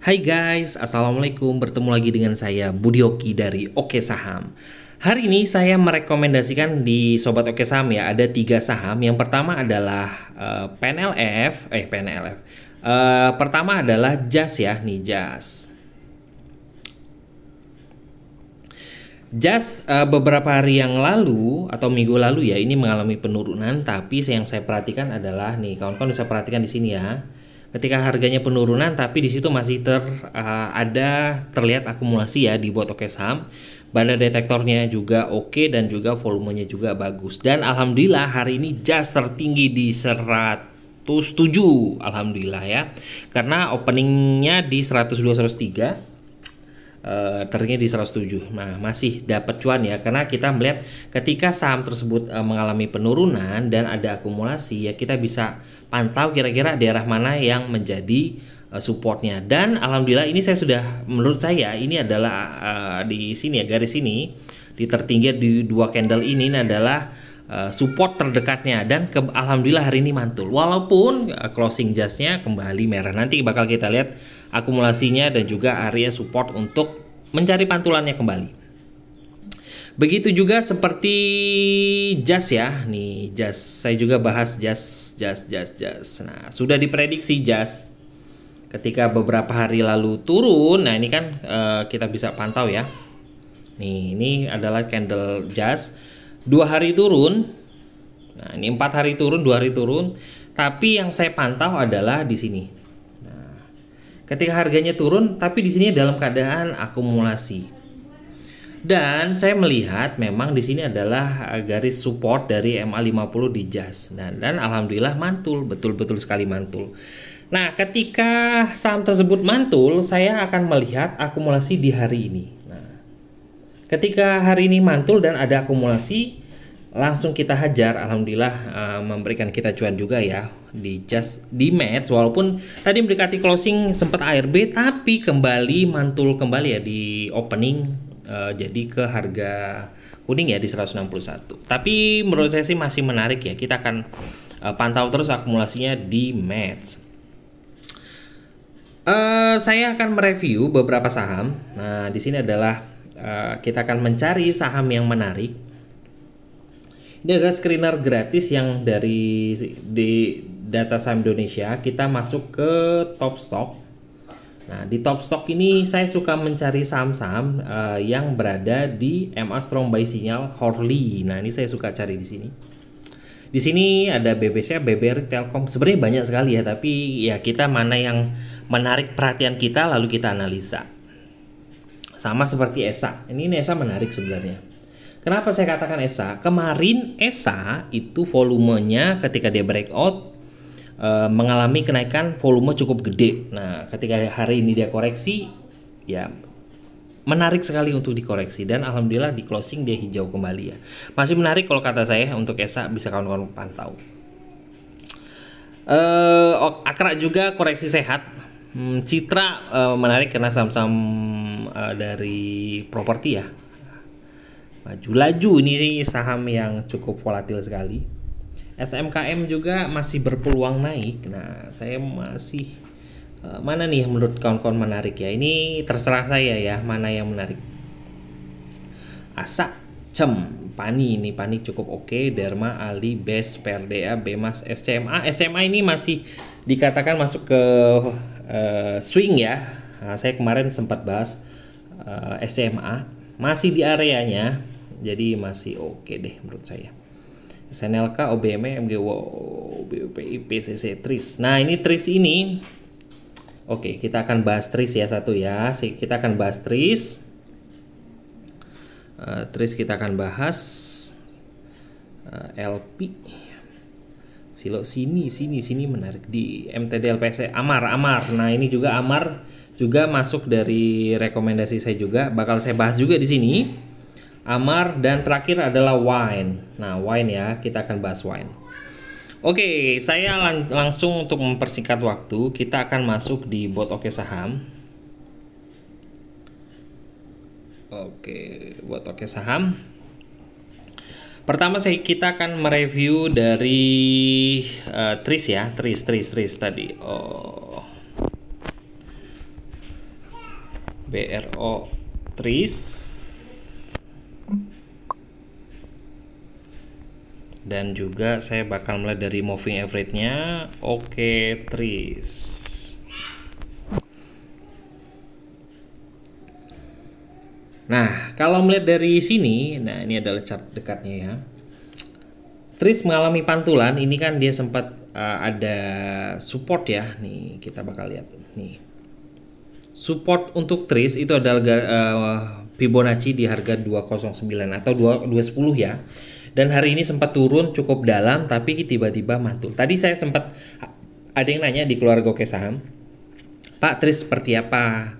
Hai guys, assalamualaikum. Bertemu lagi dengan saya Budi Oki dari Oke Saham. Hari ini saya merekomendasikan di Sobat Oke Saham ya, ada 3 saham. Yang pertama adalah PNLF. Pertama adalah JAS ya, nih JAS. JAS beberapa hari yang lalu atau minggu lalu ya, ini mengalami penurunan. Tapi yang saya perhatikan adalah nih, kawan-kawan bisa perhatikan di sini ya. Ketika harganya penurunan, tapi di situ masih terlihat akumulasi ya di bot Oke Saham. Banda detektornya juga oke dan juga volumenya juga bagus. Dan alhamdulillah hari ini JAS tertinggi di 107, alhamdulillah ya. Karena openingnya di 102 103. Ternyata di 107. Nah, masih dapat cuan ya, karena kita melihat ketika saham tersebut mengalami penurunan dan ada akumulasi ya, kita bisa pantau kira-kira daerah mana yang menjadi supportnya. Dan alhamdulillah ini menurut saya ini adalah di sini ya, garis ini di tertinggi di 2 candle ini adalah support terdekatnya, dan alhamdulillah hari ini mantul walaupun closing JAS-nya kembali merah. Nanti bakal kita lihat akumulasinya dan juga area support untuk mencari pantulannya kembali. Begitu juga seperti JAS ya. Nih JAS, saya juga bahas JAS. Nah, sudah diprediksi JAS ketika beberapa hari lalu turun. Nah, ini kan kita bisa pantau ya. Nih, ini adalah candle JAS 2 hari turun. Nah, ini 4 hari turun, 2 hari turun. Tapi yang saya pantau adalah di sini. Ketika harganya turun, tapi di sini dalam keadaan akumulasi. Dan saya melihat memang di sini adalah garis support dari MA50 di JAS. Dan alhamdulillah mantul, betul-betul sekali mantul. Nah, ketika saham tersebut mantul, saya akan melihat akumulasi di hari ini. Nah, ketika hari ini mantul dan ada akumulasi, langsung kita hajar. Alhamdulillah memberikan kita cuan juga ya di JAS, di match, walaupun tadi mendekati closing sempat ARB, tapi kembali mantul kembali ya di opening, jadi ke harga kuning ya di 161. Tapi menurut saya sih masih menarik ya, kita akan pantau terus akumulasinya di match. Saya akan mereview beberapa saham. Nah, di sini adalah kita akan mencari saham yang menarik. Ini adalah screener gratis yang di Data Saham Indonesia. Kita masuk ke Top Stock. Nah, di Top Stock ini saya suka mencari saham-saham yang berada di MA Strong Buy Signal Hourly. Nah, ini saya suka cari di sini. Di sini ada BBCA, BBRI, Telkom. Sebenarnya banyak sekali ya, tapi ya kita mana yang menarik perhatian kita lalu kita analisa. Sama seperti ESA. Ini ESA menarik sebenarnya. Kenapa saya katakan ESA? Kemarin ESA itu volumenya ketika dia breakout mengalami kenaikan volume cukup gede. Nah, ketika hari ini dia koreksi, ya menarik sekali untuk dikoreksi, dan alhamdulillah di closing dia hijau kembali ya. Masih menarik kalau kata saya untuk ESA, bisa kawan-kawan pantau. Akra juga koreksi sehat. Citra menarik karena saham-saham dari properti ya. Maju laju, ini saham yang cukup volatil sekali. SMKM juga masih berpeluang naik. Nah, saya masih mana nih yang menurut kawan-kawan menarik ya? Ini terserah saya ya, mana yang menarik. Asa, Pani, ini Pani cukup oke. Derma, Ali, BES, PRDA, BEMAS, SCMA. SMA ini masih dikatakan masuk ke swing ya. Nah, saya kemarin sempat bahas SMA, masih di areanya, jadi masih oke deh menurut saya. SNLK, OBME, MGWO, BUPI, PCC, TRIS. Nah, ini TRIS ini. Oke, kita akan bahas TRIS ya satu ya. Kita akan bahas TRIS. TRIS kita akan bahas LP. Silo sini menarik di MTD LPC Amar. Nah, ini juga Amar juga masuk dari rekomendasi saya juga. Bakal saya bahas juga di sini. Amar, dan terakhir adalah Wine. Nah, Wine ya, kita akan bahas Wine. Oke, saya langsung untuk mempersingkat waktu, kita akan masuk di bot Oke Saham. Oke, bot Oke Saham. Pertama kita akan mereview dari TRIS ya, TRIS tadi. BRO Tris. Dan juga saya bakal melihat dari moving average-nya. Oke, Tris. Nah, kalau melihat dari sini, nah ini adalah chart dekatnya ya. Tris mengalami pantulan, ini kan dia sempat ada support ya. Nih, kita bakal lihat nih. Support untuk Tris itu adalah Fibonacci di harga 209 atau 210 ya. Dan hari ini sempat turun cukup dalam tapi tiba-tiba mantul. Tadi saya sempat ada yang nanya di keluarga Oke Saham, Pak, Tris seperti apa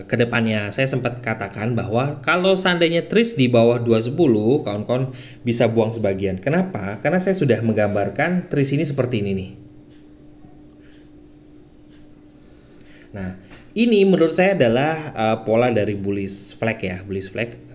ke depannya? Saya sempat katakan bahwa kalau seandainya Tris di bawah 210, kawan-kawan bisa buang sebagian. Kenapa? Karena saya sudah menggambarkan Tris ini seperti ini nih. Nah, ini menurut saya adalah pola dari bullish flag ya, bullish flag.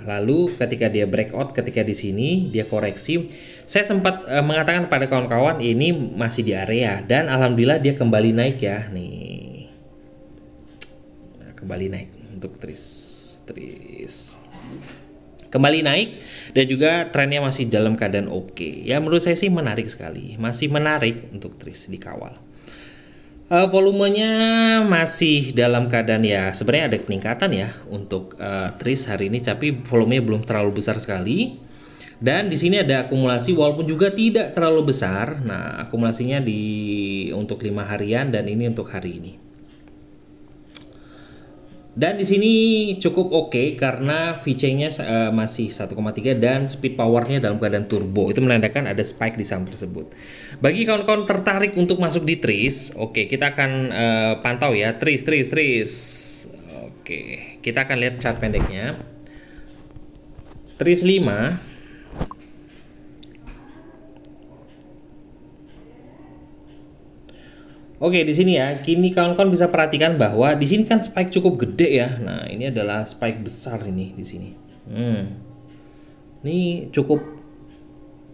Lalu ketika dia breakout, ketika di sini dia koreksi, saya sempat mengatakan pada kawan-kawan ini masih di area dan alhamdulillah dia kembali naik ya, nih. Kembali naik untuk Tris kembali naik dan juga trennya masih dalam keadaan oke. Ya menurut saya sih menarik sekali, masih menarik untuk Tris dikawal. Volumenya masih dalam keadaan ya sebenarnya ada peningkatan ya untuk Tris hari ini, tapi volumenya belum terlalu besar sekali. Dan di sini ada akumulasi walaupun juga tidak terlalu besar. Nah akumulasinya untuk 5 harian dan ini untuk hari ini. Dan di sini cukup oke karena VC-nya masih 1,3 dan speed powernya dalam keadaan turbo. Itu menandakan ada spike di saham tersebut. Bagi kawan-kawan tertarik untuk masuk di Tris, oke, kita akan pantau ya Tris. Oke, kita akan lihat chart pendeknya. Tris 5. Oke, di sini ya, kini kawan-kawan bisa perhatikan bahwa di sini kan spike cukup gede ya. Nah, ini adalah spike besar ini di sini. Ini cukup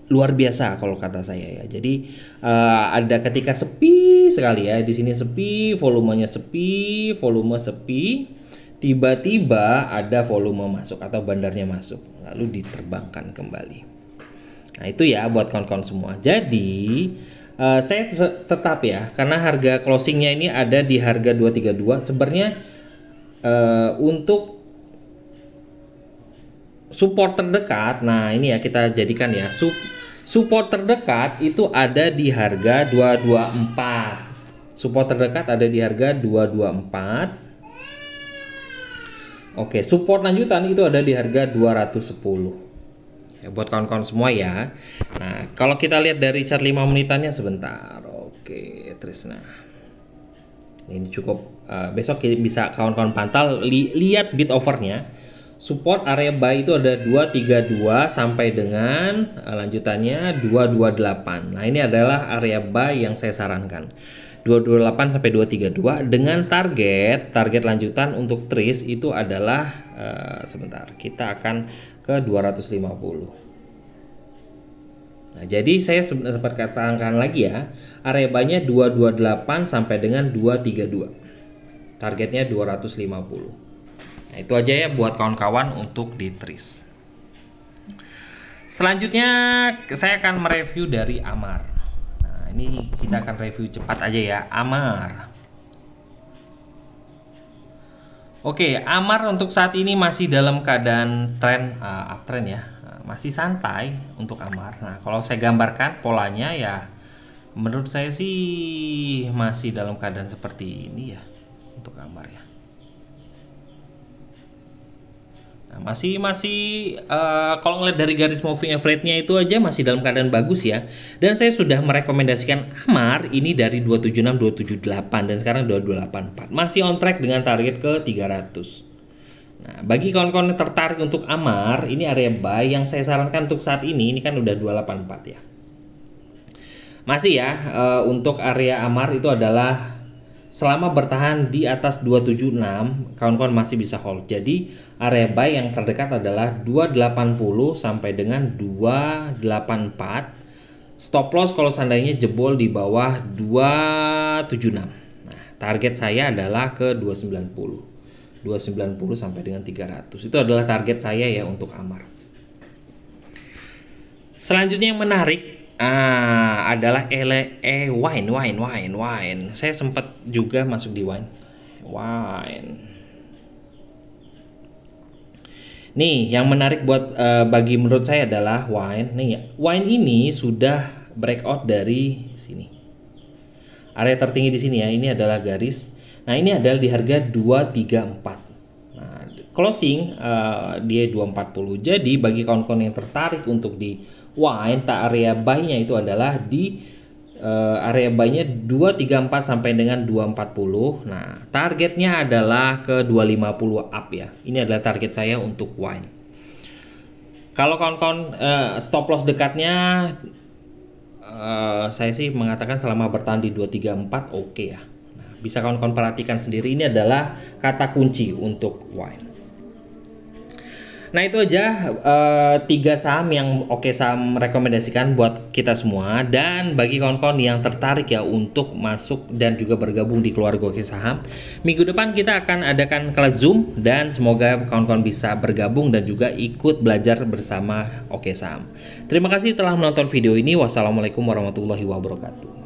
luar biasa kalau kata saya ya. Jadi ada ketika sepi sekali ya. Di sini sepi, volumenya sepi, volume sepi. Tiba-tiba ada volume masuk atau bandarnya masuk, lalu diterbangkan kembali. Nah, itu ya buat kawan-kawan semua. Jadi saya tetap ya, karena harga closingnya ini ada di harga 232. Sebenarnya untuk support terdekat, nah ini ya kita jadikan ya, support terdekat itu ada di harga 224. Support terdekat ada di harga 224. Oke, support lanjutan itu ada di harga 210. Ya, buat kawan-kawan semua ya. Nah, kalau kita lihat dari chart 5 menitannya sebentar. Oke, Tris. Nah, ini cukup besok bisa kawan-kawan pantau, lihat bid overnya. Support area buy itu ada 232 sampai dengan lanjutannya 228. Nah, ini adalah area buy yang saya sarankan. 228 sampai 232 dengan target lanjutan untuk Tris itu adalah sebentar. Kita akan ke 250. Nah, jadi saya sempat katakan lagi ya, area buy-nya 228 sampai dengan 232. Targetnya 250. Nah, itu aja ya buat kawan-kawan untuk di Tris. Selanjutnya saya akan mereview dari Amar. Nah, ini kita akan review cepat aja ya, Amar. Oke, Amar untuk saat ini masih dalam keadaan tren uptrend ya, masih santai untuk Amar. Nah, kalau saya gambarkan polanya ya, menurut saya sih masih dalam keadaan seperti ini ya untuk Amar ya. Nah, masih kalau ngeliat dari garis moving average-nya itu aja masih dalam keadaan bagus ya. Dan saya sudah merekomendasikan Amar ini dari 276, 278 dan sekarang 2284. Masih on track dengan target ke 300. Nah, bagi kawan-kawan yang tertarik untuk Amar, ini area buy yang saya sarankan untuk saat ini kan udah 284 ya. Masih ya, untuk area Amar itu adalah selama bertahan di atas 276, kawan-kawan masih bisa hold. Jadi area buy yang terdekat adalah 280 sampai dengan 284. Stop loss kalau seandainya jebol di bawah 276. Nah, target saya adalah ke 290. 290 sampai dengan 300. Itu adalah target saya ya untuk Amar. Selanjutnya yang menarik adalah wine. Saya sempat juga masuk di wine. Nih, yang menarik buat bagi menurut saya adalah wine. Nih, wine ini sudah breakout dari sini. Area tertinggi di sini ya. Ini adalah garis. Nah, ini adalah di harga 234. Nah, closing dia 240. Jadi bagi kawan-kawan yang tertarik untuk di wine, area buy-nya itu adalah di area buy-nya 234 sampai dengan 240. Nah, targetnya adalah ke 250 up ya. Ini adalah target saya untuk wine. Kalau kawan-kawan stop loss dekatnya saya sih mengatakan selama bertahan di 234 oke ya. Nah, bisa kawan-kawan perhatikan sendiri, ini adalah kata kunci untuk wine. Nah, itu aja 3 saham yang saham rekomendasikan buat kita semua. Dan bagi kawan-kawan yang tertarik ya untuk masuk dan juga bergabung di keluarga Oke Saham, minggu depan kita akan adakan kelas Zoom, dan semoga kawan-kawan bisa bergabung dan juga ikut belajar bersama Oke Saham. Terima kasih telah menonton video ini. Wassalamualaikum warahmatullahi wabarakatuh.